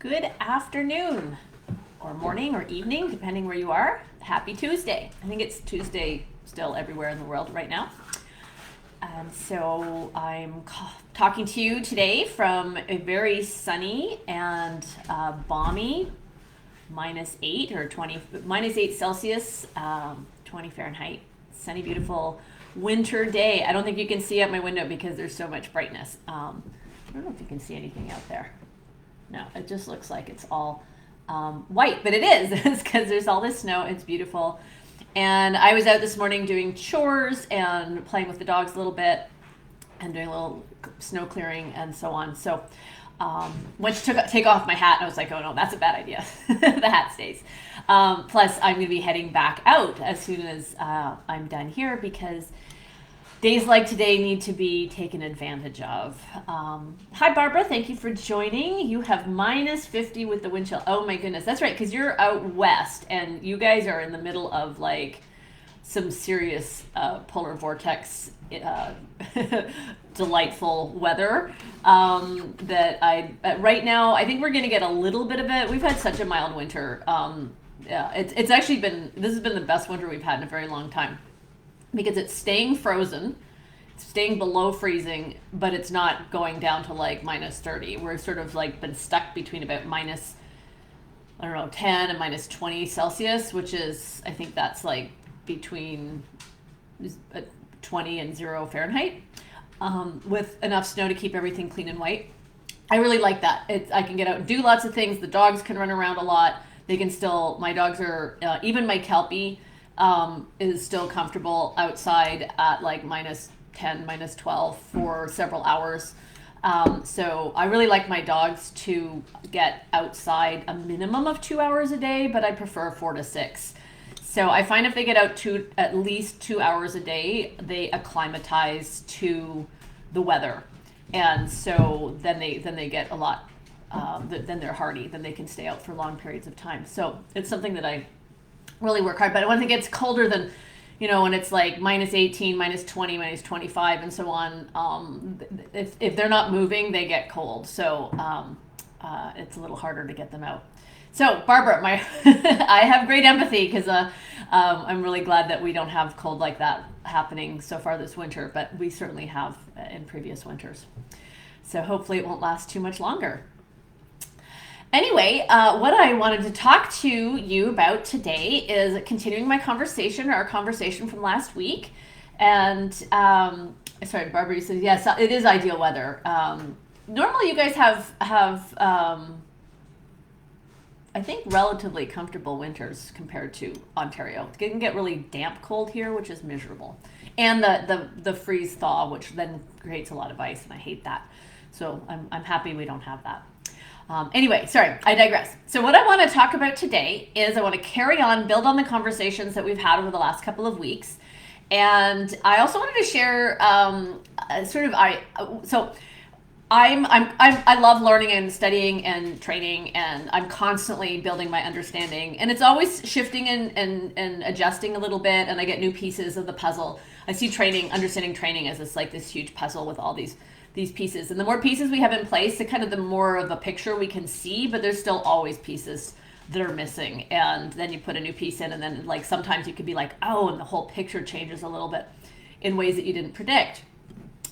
Good afternoon, or morning, or evening, depending where you are. Happy Tuesday. I think it's Tuesday still everywhere in the world right now. So I'm talking to you today from a very sunny and balmy -8 or 20, -8 Celsius, 20 Fahrenheit, sunny, beautiful winter day. I don't think you can see out my window because there's so much brightness. I don't know if you can see anything out there. No, it just looks like it's all white, but it is. It's because there's all this snow. It's beautiful. And I was out this morning doing chores and playing with the dogs a little bit and doing a little snow clearing and so on. So went to take off my hat and I was like, oh no, that's a bad idea. The hat stays. Plus, I'm going to be heading back out as soon as I'm done here because days like today need to be taken advantage of. Hi, Barbara. Thank you for joining. You have -50 with the wind chill. Oh, my goodness. That's right, because you're out west, and you guys are in the middle of, like, some serious polar vortex delightful weather right now, I think we're going to get a little bit of it. We've had such a mild winter. Yeah, it's actually this has been the best winter we've had in a very long time. Because it's staying frozen, it's staying below freezing, but it's not going down to like -30. We're sort of like been stuck between about minus, I don't know, 10 and -20 Celsius, which is, I think that's like between 20 and 0 Fahrenheit, with enough snow to keep everything clean and white. I really like that. I can get out and do lots of things. The dogs can run around a lot. They can still, my dogs are, even my Kelpie, is still comfortable outside at like -10, -12 for several hours. So I really like my dogs to get outside a minimum of 2 hours a day, but I prefer 4 to 6. So I find if they get out at least 2 hours a day, they acclimatize to the weather. And so then they get a lot, then they're hardy, then they can stay out for long periods of time. So it's something that I really work hard, but when it gets colder than, when it's like -18, -20, -25, and so on, if they're not moving, they get cold. So it's a little harder to get them out. So Barbara, I have great empathy because I'm really glad that we don't have cold like that happening so far this winter, but we certainly have in previous winters. So hopefully it won't last too much longer. Anyway, what I wanted to talk to you about today is continuing our conversation from last week. And, sorry, Barbara, you said, yes, it is ideal weather. Normally you guys have I think, relatively comfortable winters compared to Ontario. It can get really damp cold here, which is miserable. And the freeze thaw, which then creates a lot of ice, and I hate that. So I'm happy we don't have that. Anyway, sorry, I digress. So what I want to talk about today is I want to build on the conversations that we've had over the last couple of weeks. And I also wanted to share I love learning and studying and training, and I'm constantly building my understanding, and it's always shifting and adjusting a little bit, and I get new pieces of the puzzle. I see understanding training as this huge puzzle with all these pieces, and the more pieces we have in place, the more of a picture we can see, but there's still always pieces that are missing, and then you put a new piece in, and then sometimes you could be like, oh, and the whole picture changes a little bit in ways that you didn't predict.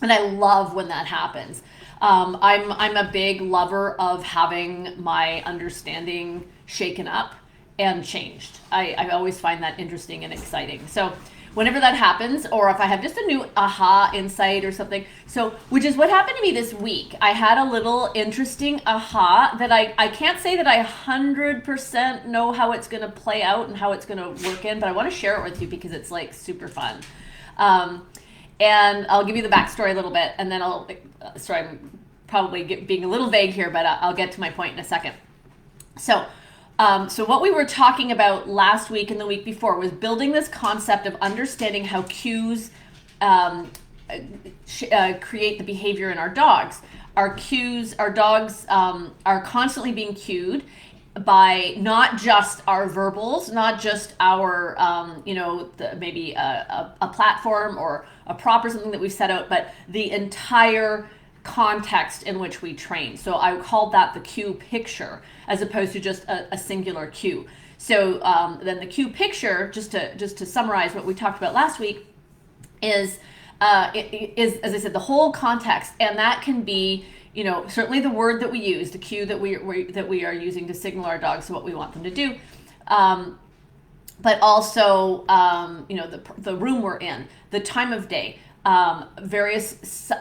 And I love when that happens. I'm a big lover of having my understanding shaken up and changed. I always find that interesting and exciting. So whenever that happens, or if I have just a new aha insight or something, which is what happened to me this week. I had a little interesting aha that I can't say that I 100% know how it's going to play out and how it's going to work in, but I want to share it with you because it's super fun. And I'll give you the backstory a little bit, and then I'm probably being a little vague here, but I'll get to my point in a second. So what we were talking about last week and the week before was building this concept of understanding how cues create the behavior in our dogs. Our dogs are constantly being cued by not just our verbals, not just our, maybe a platform or a prop or something that we've set out, but the entire context in which we train. So I called that the cue picture as opposed to just a singular cue. So then the cue picture, just to summarize what we talked about last week, is as I said, the whole context, and that can be, certainly the word that we use, the cue that we are using to signal our dogs what we want them to do, but also the room we're in, the time of day, various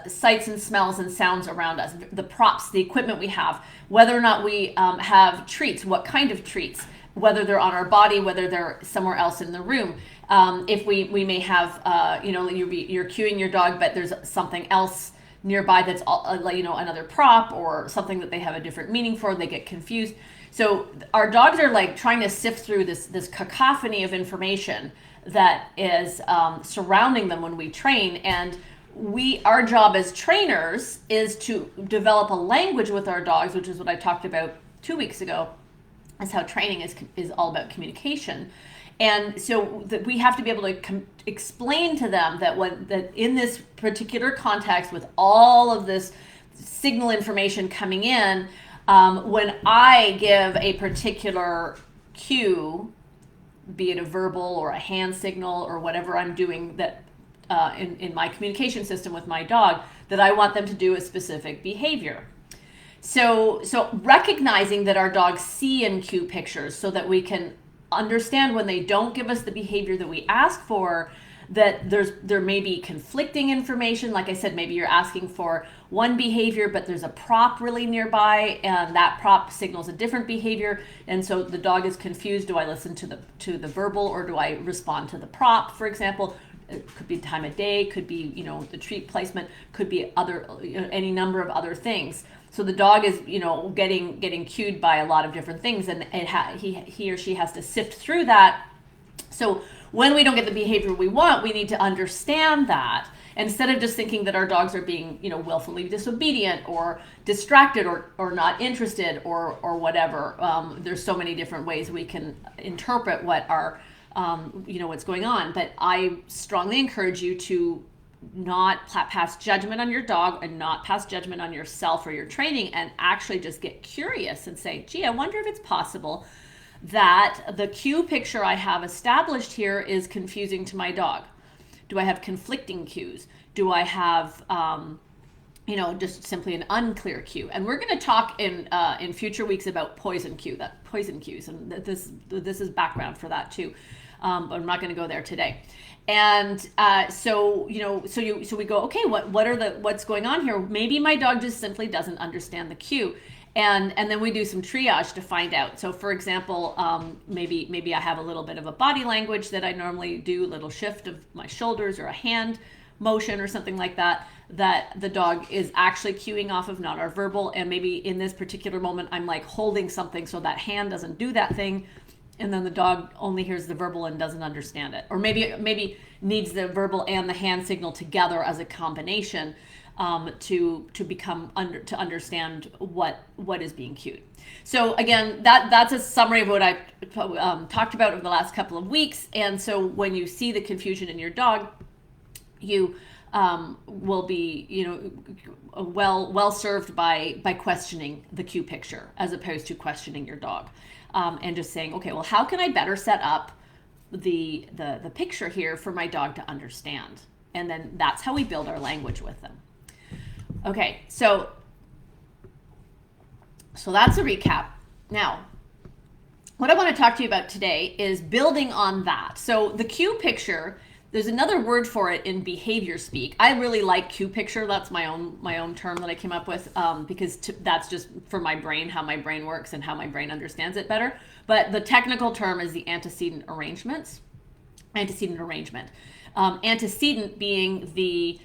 sights and smells and sounds around us, the props, the equipment we have, whether or not we have treats, what kind of treats, whether they're on our body, whether they're somewhere else in the room. If we may have, you're cueing your dog, but there's something else nearby that's another prop or something that they have a different meaning for, they get confused. So our dogs are like trying to sift through this cacophony of information that is surrounding them when we train, and our job as trainers is to develop a language with our dogs, which is what I talked about 2 weeks ago, is how training is all about communication. And so that we have to be able to explain to them that in this particular context, with all of this signal information coming in, when I give a particular cue, be it a verbal or a hand signal or whatever I'm doing that in my communication system with my dog, that I want them to do a specific behavior. So recognizing that our dogs see in cue pictures so that we can understand when they don't give us the behavior that we ask for, that there may be conflicting information. Like I said, maybe you're asking for one behavior, but there's a prop really nearby, and that prop signals a different behavior, and so the dog is confused. Do I listen to the verbal, or do I respond to the prop, for example? It could be time of day, could be the treat placement, could be any number of other things. So the dog is, getting cued by a lot of different things, and he or she has to sift through that. So when we don't get the behavior we want, we need to understand that. Instead of just thinking that our dogs are being, willfully disobedient or distracted or not interested or whatever. There's so many different ways we can interpret what what's going on. But I strongly encourage you to not pass judgment on your dog and not pass judgment on yourself or your training, and actually just get curious and say, gee, I wonder if it's possible that the cue picture I have established here is confusing to my dog. Do I have conflicting cues? Do I have just simply an unclear cue? And we're going to talk in future weeks about poison cues, and this is background for that too. But I'm not going to go there today. And so we go, okay, what's going on here? Maybe my dog just simply doesn't understand the cue. And then we do some triage to find out. So for example, maybe I have a little bit of a body language that I normally do, a little shift of my shoulders or a hand motion or something like that the dog is actually cueing off of, not our verbal. And maybe in this particular moment, I'm like holding something so that hand doesn't do that thing. And then the dog only hears the verbal and doesn't understand it. Or maybe needs the verbal and the hand signal together as a combination to understand what is being cued. So again, that's a summary of what I talked about over the last couple of weeks. And so when you see the confusion in your dog, you will be well served by questioning the cue picture as opposed to questioning your dog, and just saying, okay, well, how can I better set up the picture here for my dog to understand? And then that's how we build our language with them. Okay, so that's a recap. Now, what I want to talk to you about today is building on that. So the cue picture, there's another word for it in behavior speak. I really like cue picture. That's my own term that I came up with, because that's just for my brain, how my brain works and how my brain understands it better. But the technical term is the antecedent arrangement. Antecedent being the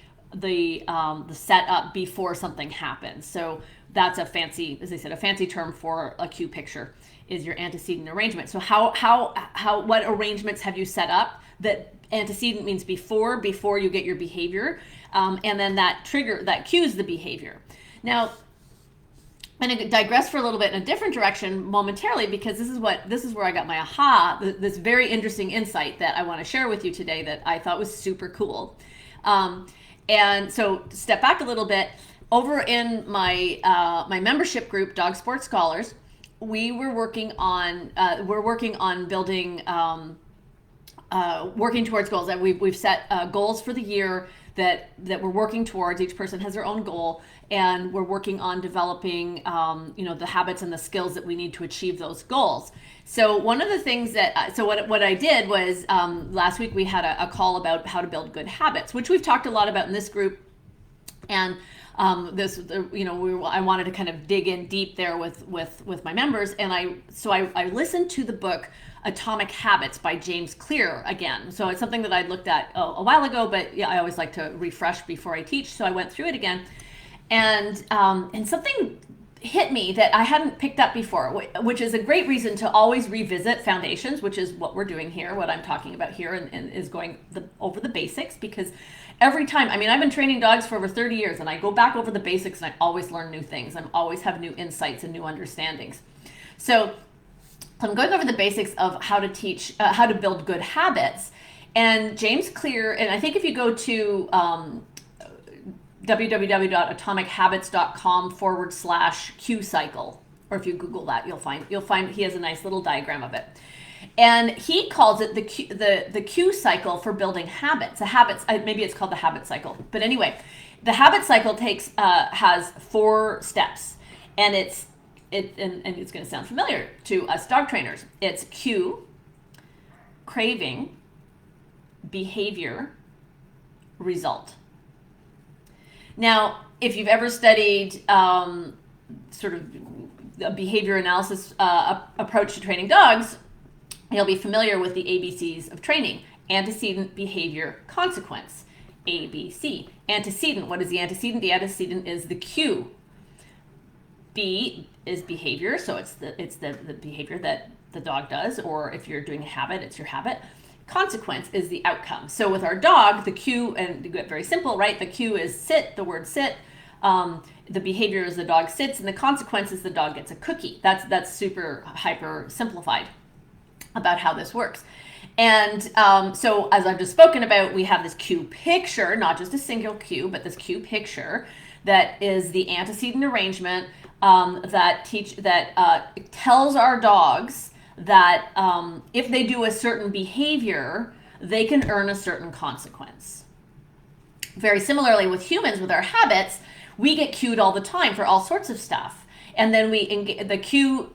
setup before something happens. So that's a fancy term for a cue picture is your antecedent arrangement. So what arrangements have you set up? That antecedent means before you get your behavior, and then that cues the behavior. Now, I'm going to digress for a little bit in a different direction momentarily, because this is where I got my aha, this very interesting insight that I want to share with you today that I thought was super cool. And so to step back a little bit, over in my my membership group, Dog Sports Scholars, we're working on building working towards goals that we've set goals for the year that we're working towards. Each person has their own goal, and we're working on developing the habits and the skills that we need to achieve those goals. So one of the things that what I did was last week we had a call about how to build good habits, which we've talked a lot about in this group. And I wanted to kind of dig in deep there with my members, and I listened to the book Atomic Habits by James Clear again. So it's something that I looked at a while ago, but yeah, I always like to refresh before I teach. So I went through it again, and something hit me that I hadn't picked up before, which is a great reason to always revisit foundations, which is what we're doing here, what I'm talking about here, and is going over the basics, because every time, I mean, I've been training dogs for over 30 years, and I go back over the basics, and I always learn new things. I always have new insights and new understandings. So I'm going over the basics of how to teach, how to build good habits. And James Clear, and I think if you go to www.atomichabits.com/Q cycle, or if you Google that, you'll find he has a nice little diagram of it. And he calls it the Q cycle for building habits. Maybe it's called the habit cycle. But anyway, the habit cycle has 4 steps, and it's going to sound familiar to us dog trainers. It's cue, craving, behavior, result. Now, if you've ever studied sort of a behavior analysis approach to training dogs, you'll be familiar with the ABCs of training: antecedent, behavior, consequence. ABC. Antecedent. What is the antecedent? The antecedent is the cue. B is behavior, so it's the behavior that the dog does, or if you're doing a habit, it's your habit. Consequence is the outcome. So with our dog, the cue, and to get very simple, right? The cue is sit, the word sit. The behavior is the dog sits, and the consequence is the dog gets a cookie. That's super hyper simplified about how this works. And so as I've just spoken about, we have this cue picture, not just a single cue, but this cue picture that is the antecedent arrangement that tells our dogs that if they do a certain behavior, they can earn a certain consequence. Very similarly with humans, with our habits, we get cued all the time for all sorts of stuff. And then the cue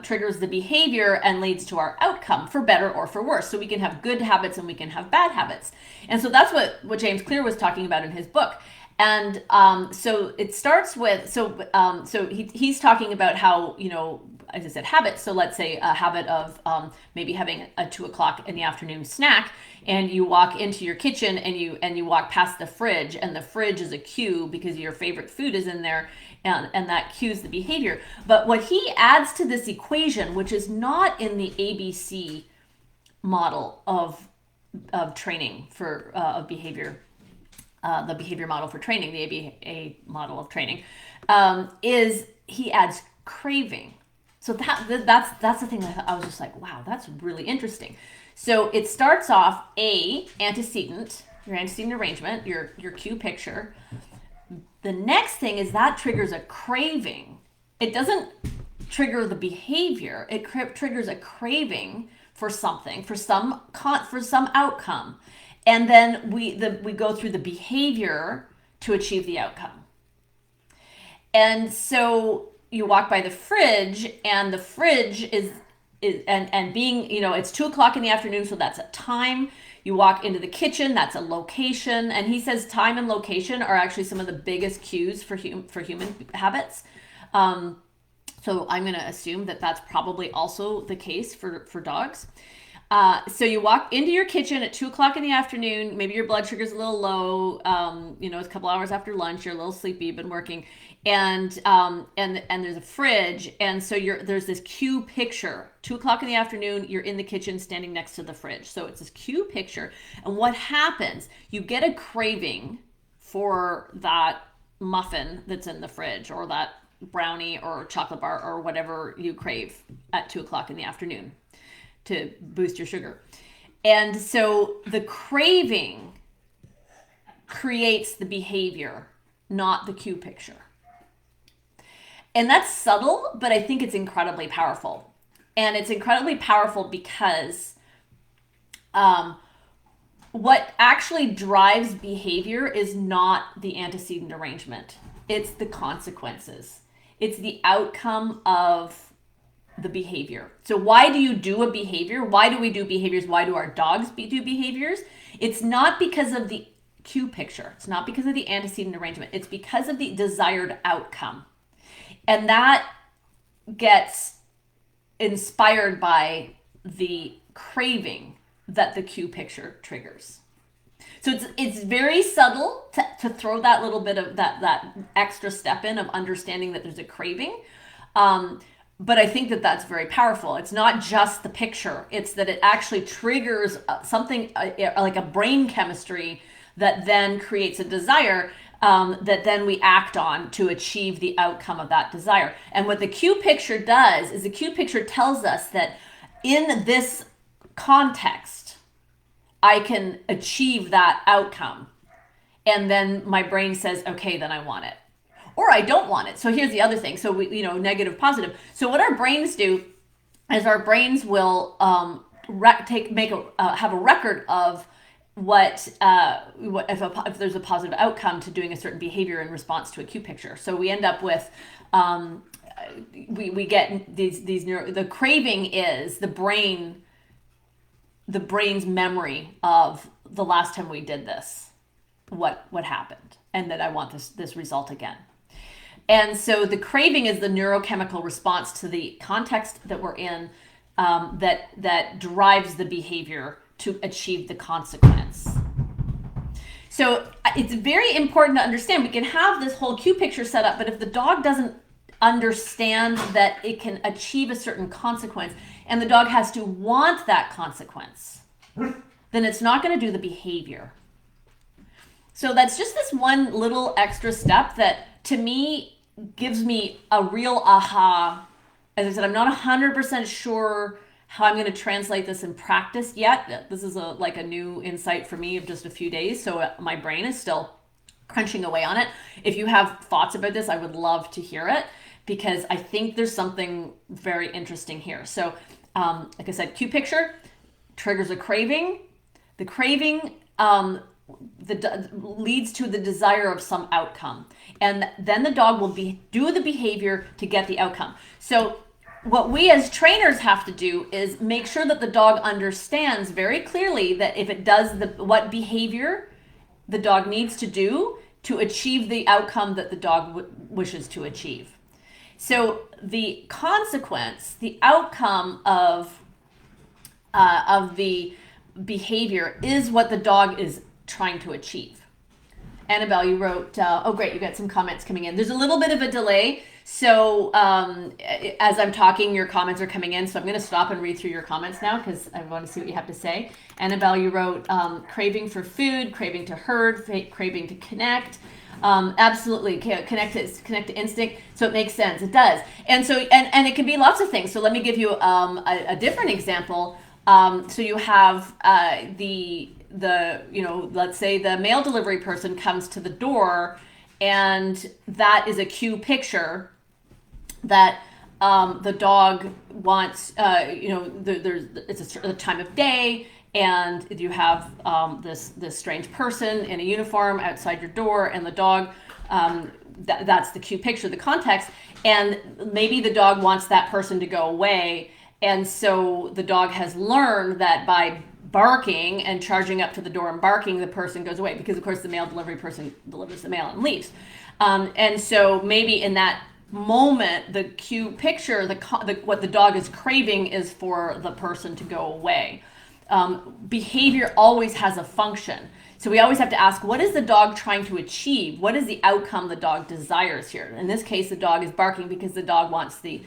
triggers the behavior and leads to our outcome, for better or for worse. So we can have good habits and we can have bad habits. And so that's what James Clear was talking about in his book. And so it starts with, he's talking about how, as I said, habits. So let's say a habit of maybe having a 2:00 in the afternoon snack, and you walk into your kitchen and you walk past the fridge, and the fridge is a cue because your favorite food is in there, and that cues the behavior. But what he adds to this equation, which is not in the ABC model of training for of behavior, the behavior model for training, the ABA model of training, is he adds craving. So that's the thing that I was just like, wow, that's really interesting. So it starts off antecedent, your antecedent arrangement, your cue picture. The next thing is that triggers a craving. It doesn't trigger the behavior. It triggers a craving for something, for some outcome, and then we go through the behavior to achieve the outcome. And so you walk by the fridge, and the fridge is being, it's 2:00 in the afternoon, so that's a time. You walk into the kitchen, that's a location. And he says time and location are actually some of the biggest cues for human habits. So I'm going to assume that that's probably also the case for dogs. So you walk into your kitchen at 2:00 in the afternoon. Maybe your blood sugar's a little low. It's a couple hours after lunch. You're a little sleepy. You've been working, and there's a fridge, and so there's this cue picture. 2:00 in the afternoon. You're in the kitchen, standing next to the fridge. So it's this cue picture, and what happens? You get a craving for that muffin that's in the fridge, or that brownie or chocolate bar or whatever you crave at 2:00 in the afternoon to boost your sugar. And so the craving creates the behavior. not the cue picture. And that's subtle, but I think it's incredibly powerful. And it's incredibly powerful because what actually drives behavior is not the antecedent arrangement. It's the consequences. It's the outcome of the behavior. So why do you do a behavior? Why do we do behaviors? Why do our dogs do behaviors? It's not because of the cue picture. It's not because of the antecedent arrangement. It's because of the desired outcome. And that gets inspired by the craving that the cue picture triggers. So it's very subtle to throw that little bit of that extra step in of understanding that there's a craving. But I think that that's very powerful. It's not just the picture. It's that it actually triggers something like a brain chemistry that then creates a desire that then we act on to achieve the outcome of that desire. And what the cue picture does is the cue picture tells us that in this context, I can achieve that outcome. And then my brain says, okay, then I want it. Or I don't want it. So here's the other thing. So we, negative, positive. So what our brains do is our brains will have a record of what if there's a positive outcome to doing a certain behavior in response to a cue picture. So we end up with we get the craving is the brain's memory of the last time we did this, what happened, and that I want this result again. And so the craving is the neurochemical response to the context that we're in that drives the behavior to achieve the consequence. So it's very important to understand we can have this whole cue picture set up, but if the dog doesn't understand that it can achieve a certain consequence and the dog has to want that consequence, then it's not going to do the behavior. So that's just this one little extra step that to me gives me a real aha. As I said, I'm not 100% sure how I'm going to translate this in practice yet. This is like a new insight for me of just a few days. So my brain is still crunching away on it. If you have thoughts about this, I would love to hear it because I think there's something very interesting here. So like I said, cue picture triggers a craving. The craving leads to the desire of some outcome. And then the dog will do the behavior to get the outcome. So what we as trainers have to do is make sure that the dog understands very clearly that if it does what behavior the dog needs to do to achieve the outcome that the dog wishes to achieve. So the consequence, the outcome of the behavior is what the dog is trying to achieve. Annabelle, you wrote, oh great, you got some comments coming in. There's a little bit of a delay. So as I'm talking, your comments are coming in. So I'm going to stop and read through your comments now because I want to see what you have to say. Annabelle, you wrote craving for food, craving to herd, craving to connect. Absolutely, connect to instinct. So it makes sense. It does. And so and it can be lots of things. So let me give you a different example. So you have let's say the mail delivery person comes to the door, and that is a cue picture that the dog wants. It's a time of day, and you have this strange person in a uniform outside your door, and the dog. That's the cue picture, the context, and maybe the dog wants that person to go away, and so the dog has learned that by barking and charging up to the door and barking, the person goes away because, of course, the mail delivery person delivers the mail and leaves. And so maybe in that moment, the cue picture, what the dog is craving is for the person to go away. Behavior always has a function. So we always have to ask, what is the dog trying to achieve? What is the outcome the dog desires here? In this case, the dog is barking because the dog wants the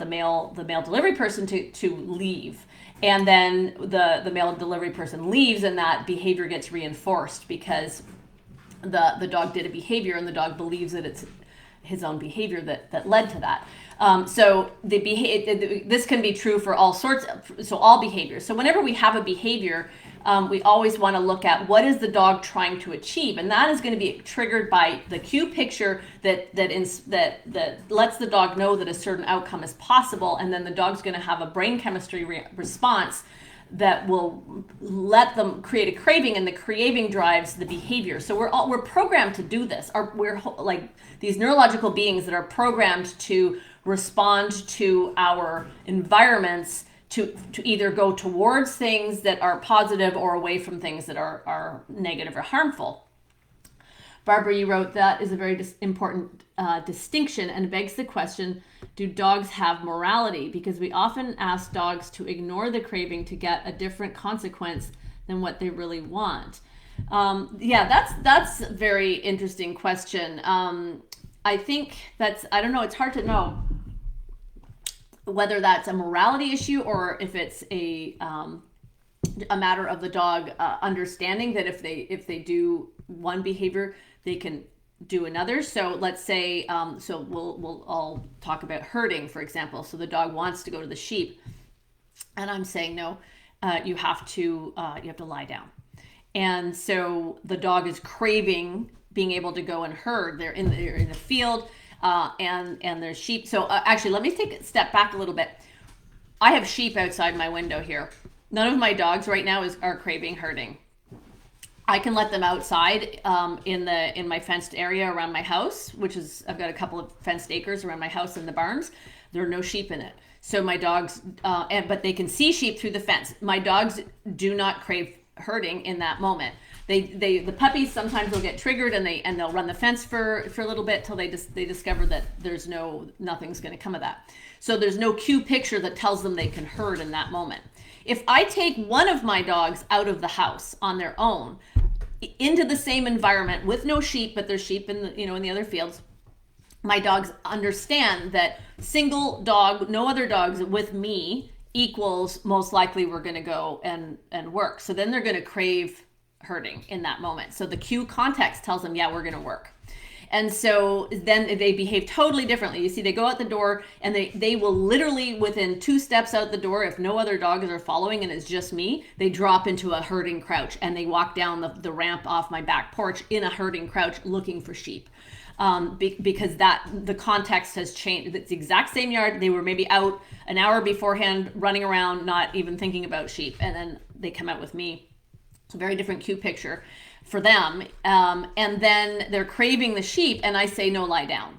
mail delivery person to leave. And then the mail delivery person leaves, and that behavior gets reinforced because the dog did a behavior, and the dog believes that it's his own behavior that led to that. So this can be true for all behaviors. So whenever we have a behavior, we always want to look at what is the dog trying to achieve, and that is going to be triggered by the cue picture that lets the dog know that a certain outcome is possible, and then the dog's going to have a brain chemistry response that will let them create a craving, and the craving drives the behavior. So we're programmed to do this. We're like these neurological beings that are programmed to respond to our environments to either go towards things that are positive or away from things that are negative or harmful. Barbara, you wrote, that is a very important distinction and begs the question, do dogs have morality? Because we often ask dogs to ignore the craving to get a different consequence than what they really want. That's a very interesting question. I think I don't know, it's hard to know whether that's a morality issue or if it's a matter of the dog understanding that if they do one behavior, they can do another. So let's say, so we'll all talk about herding, for example. So the dog wants to go to the sheep, and I'm saying no, you have to lie down. And so the dog is craving being able to go and herd. They're in the field, and there's sheep. So actually, let me take a step back a little bit. I have sheep outside my window here. None of my dogs right now are craving herding. I can let them outside in my fenced area around my house, which is, I've got a couple of fenced acres around my house in the barns. There are no sheep in it. So my dogs, but they can see sheep through the fence. My dogs do not crave herding in that moment. The puppies sometimes will get triggered and they'll run the fence for a little bit till they discover that nothing's going to come of that. So there's no cue picture that tells them they can herd in that moment. If I take one of my dogs out of the house on their own into the same environment with no sheep, but there's sheep in the other fields, my dogs understand that single dog, no other dogs with me equals most likely we're going to go and work. So then they're going to crave herding in that moment. So the cue context tells them, yeah, we're going to work. And so then they behave totally differently. You see, they go out the door and they will literally within 2 steps out the door, if no other dogs are following and it's just me, they drop into a herding crouch and they walk down the ramp off my back porch in a herding crouch looking for sheep. Because the context has changed. It's the exact same yard. They were maybe out an hour beforehand running around, not even thinking about sheep. And then they come out with me. It's a very different cue picture for them, and then they're craving the sheep, and I say no, lie down,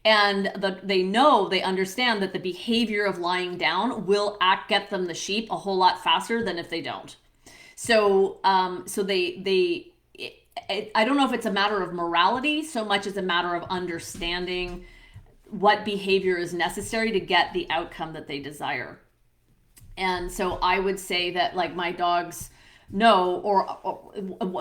and they understand that the behavior of lying down will get them the sheep a whole lot faster than if they don't. So I don't know if it's a matter of morality so much as a matter of understanding what behavior is necessary to get the outcome that they desire. And so I would say that, like, my dogs know, or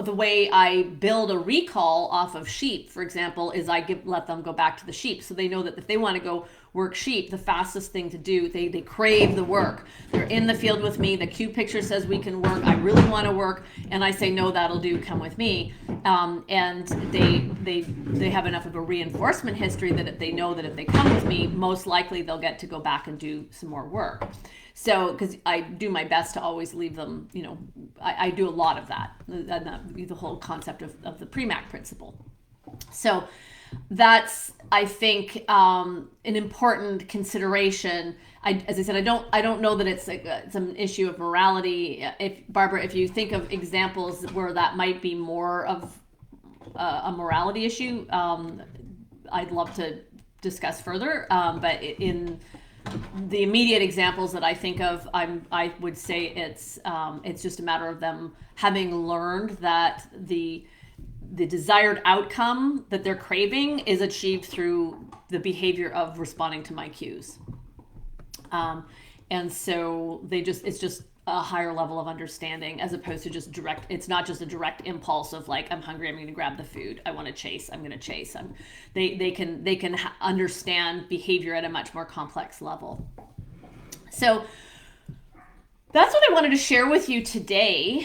the way I build a recall off of sheep, for example, is let them go back to the sheep. So they know that if they want to go work sheep, the fastest thing to do, they crave the work. They're in the field with me. The cue picture says we can work. I really want to work. And I say, no, that'll do. Come with me. And they have enough of a reinforcement history that if they know that if they come with me, most likely they'll get to go back and do some more work. So, because I do my best to always leave them, I do a lot of that, the whole concept of the Premack principle. So that's, I think, an important consideration. As I said, I don't know that it's an issue of morality. Barbara, if you think of examples where that might be more of a morality issue, I'd love to discuss further. But in the immediate examples that I think of, I would say it's just a matter of them having learned that the desired outcome that they're craving is achieved through the behavior of responding to my cues. And so it's just a higher level of understanding as opposed to just direct. It's not just a direct impulse of like, I'm hungry, I'm going to grab the food. I want to chase, I'm going to chase. They can understand behavior at a much more complex level. So that's what I wanted to share with you today.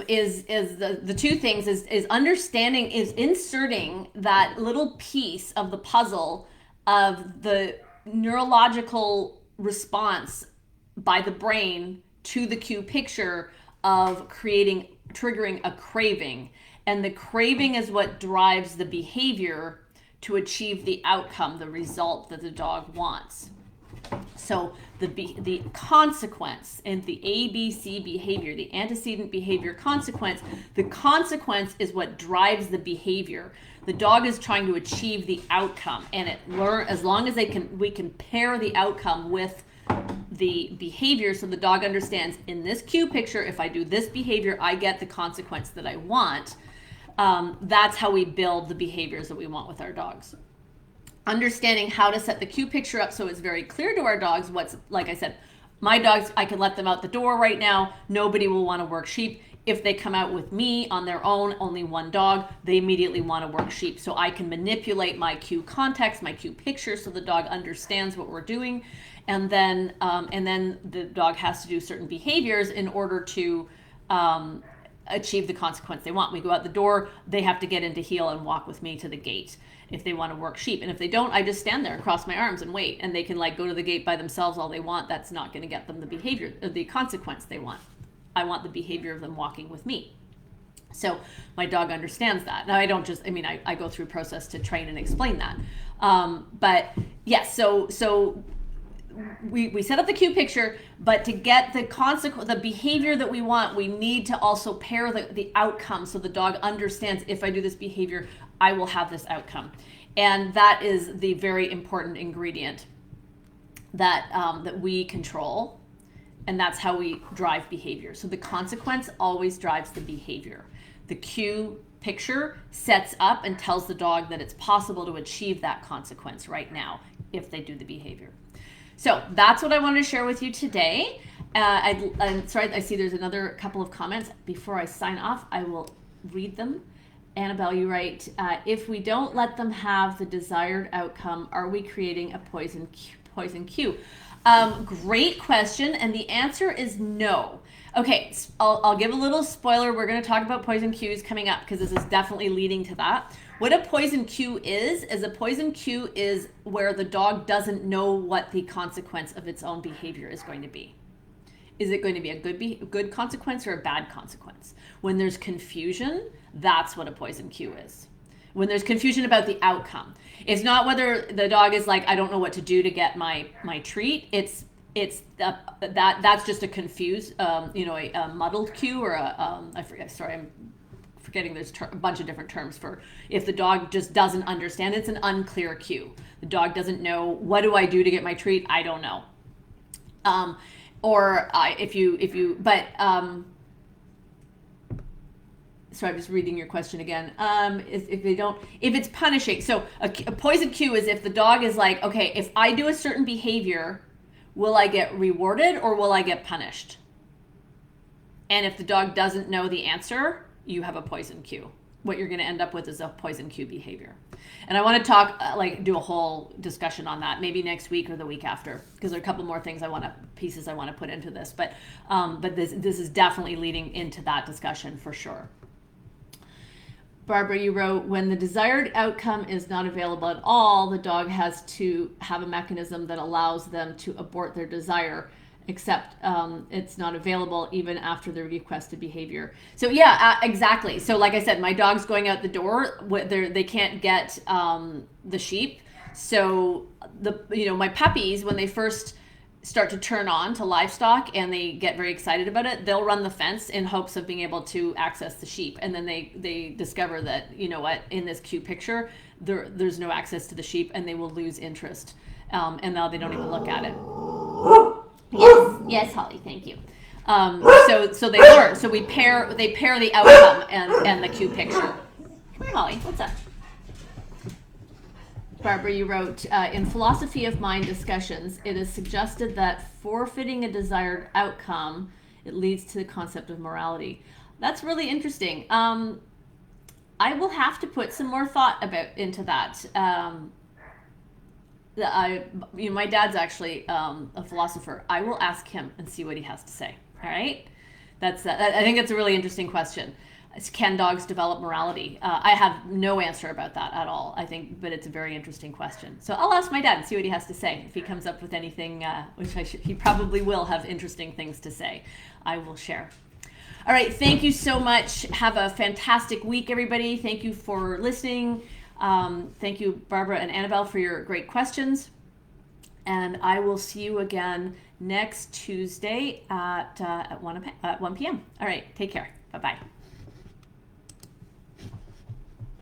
Is the two things is understanding, is inserting that little piece of the puzzle of the neurological response by the brain to the cue picture of triggering a craving. And the craving is what drives the behavior to achieve the outcome, the result that the dog wants. So the consequence and the ABC behavior, the antecedent behavior consequence, the consequence is what drives the behavior. The dog is trying to achieve the outcome, and as long as we can pair the outcome with the behavior, so the dog understands in this cue picture, if I do this behavior, I get the consequence that I want. That's how we build the behaviors that we want with our dogs. Understanding how to set the cue picture up so it's very clear to our dogs like I said, my dogs, I can let them out the door right now. Nobody will want to work sheep. If they come out with me on their own, only one dog, they immediately want to work sheep. So I can manipulate my cue context, my cue picture, so the dog understands what we're doing. And then the dog has to do certain behaviors in order to achieve the consequence they want. We go out the door, they have to get into heel and walk with me to the gate if they want to work sheep. And if they don't, I just stand there and cross my arms and wait. And they can go to the gate by themselves all they want. That's not going to get them the behavior, the consequence they want. I want the behavior of them walking with me. So my dog understands that. Now I don't just, I go through a process to train and explain that. But yes, so we set up the cue picture, but to get the behavior that we want, we need to also pair the outcome so the dog understands, if I do this behavior, I will have this outcome. And that is the very important ingredient that we control, and that's how we drive behavior. So the consequence always drives the behavior. The cue picture sets up and tells the dog that it's possible to achieve that consequence right now if they do the behavior. So that's what I wanted to share with you today. I'm sorry, I see there's another couple of comments. Before I sign off, I will read them. Annabelle, you write, if we don't let them have the desired outcome, are we creating a poison cue? Great question, and the answer is no. Okay, I'll give a little spoiler. We're going to talk about poison cues coming up because this is definitely leading to that. What a poison cue is a poison cue is where the dog doesn't know what the consequence of its own behavior is going to be. Is it going to be a good consequence or a bad consequence? When there's confusion, that's what a poison cue is. When there's confusion about the outcome. It's not whether the dog is like, I don't know what to do to get my treat. That's just a confused, a muddled cue or I'm forgetting there's a bunch of different terms for if the dog just doesn't understand. It's an unclear cue. The dog doesn't know, what do I do to get my treat? I don't know. So I'm just reading your question again. If it's punishing. So a poison cue is if the dog is like, okay, if I do a certain behavior, will I get rewarded or will I get punished? And if the dog doesn't know the answer, you have a poison cue. What you're going to end up with is a poison cue behavior. And I want to talk, do a whole discussion on that, maybe next week or the week after, because there are a couple more things pieces I want to put into this. But this is definitely leading into that discussion for sure. Barbara, you wrote, when the desired outcome is not available at all, the dog has to have a mechanism that allows them to abort their desire, except it's not available even after the requested behavior. So yeah, exactly. So like I said, my dog's going out the door, they can't get the sheep. So my puppies, when they first start to turn on to livestock and they get very excited about it, they'll run the fence in hopes of being able to access the sheep. And then they discover that, in this cute picture, there's no access to the sheep and they will lose interest. And now they don't even look at it. Yes, Holly, thank you. So they learn. So they pair the outcome and the cue picture. Come here, Holly, what's up? Barbara, you wrote, in philosophy of mind discussions, it is suggested that forfeiting a desired outcome, it leads to the concept of morality. That's really interesting. I will have to put some more thought into that. My dad's actually a philosopher. I will ask him and see what he has to say. All right? I think that's a really interesting question. Can dogs develop morality? I have no answer about that at all, I think, but it's a very interesting question. So I'll ask my dad and see what he has to say. If he comes up with anything, he probably will have interesting things to say, I will share. All right. Thank you so much. Have a fantastic week, everybody. Thank you for listening. Thank you, Barbara and Annabelle, for your great questions. And I will see you again next Tuesday at 1 p.m. All right. Take care. Bye-bye.